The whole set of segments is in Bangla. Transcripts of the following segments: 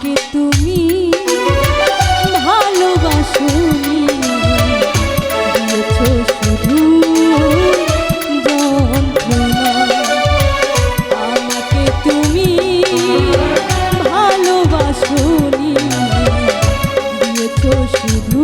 আমাকে তুমি ভালোবাসোনি, দিয়েছো শুধু যন্ত্রণা। আমাকে তুমি ভালোবাসোনি, দিয়েছো শুধু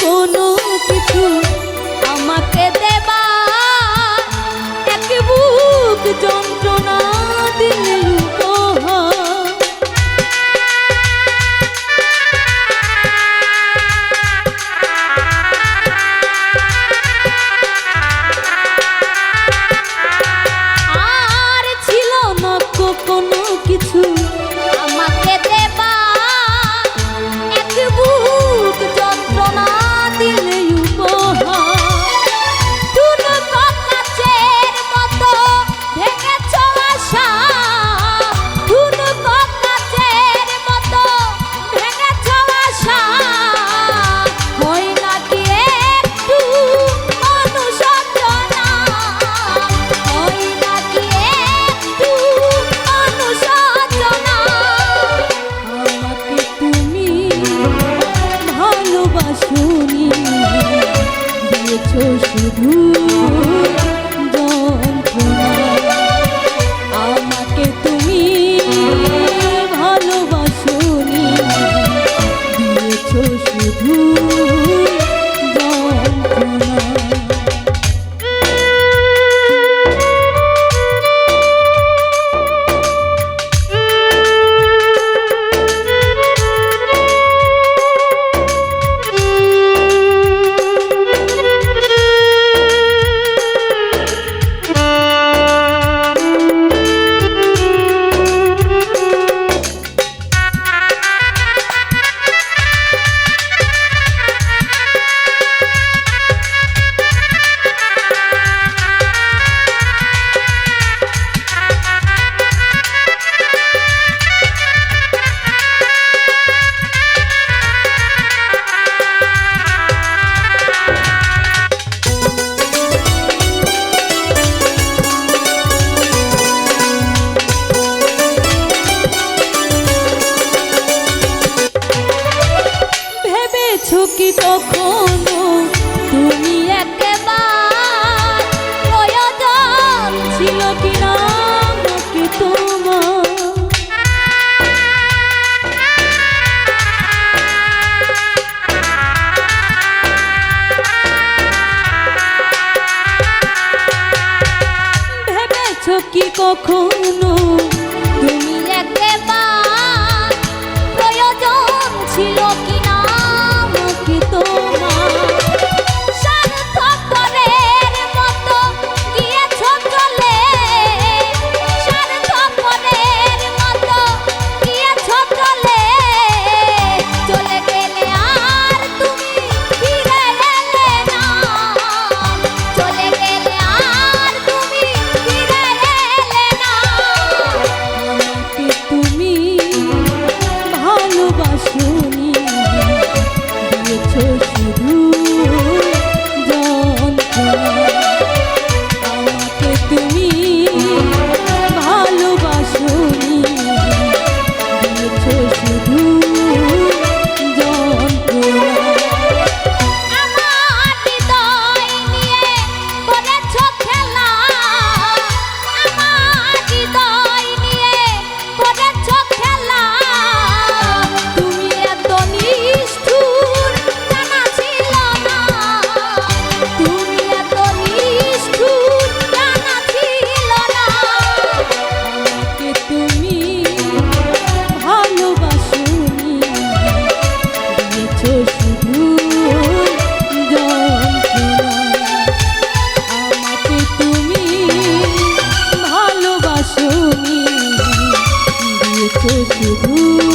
কোনো কিছু আমাকে দেবা, এক বুক যন্ত্রণা দিলে উপহার। আর ছিল না কোনো কিছু আমাকে দেবা, এক বুক যন্ত্রণা দিলে উপহার। দুটো কাচের মতো ভেঙেছ আশা, দুটো কাচের মতো ভেঙেছ আশা। হয় নাকি একটু অনুশোচনা, হয় নাকি একটু অনুশোচনা। আমাকে তুমি ভালোবাসোনি, দিয়েছো শুধু যন্ত্রণা। আমাকে তুমি ভালোবাসোনি, দিয়েছো শুধু যন্ত্রণা। কি কখনো তুমি একবার প্রয়োজন ছিল কিনা আমাকে তোমার? ভেবেছো কি কখনো তুমি একবার প্রয়োজন ছিল কিনা আমাকে তোমার? স্বার্থপরের মতো গিয়েছো চলে, স্বার্থপরের মতো গিয়েছো চলে। চলে গেলে আর তুমি ফিরে এলে না, চলে গেলে আর তুমি ফিরে এলে না। আমাকে তুমি ভালোবাসোনি, শুধু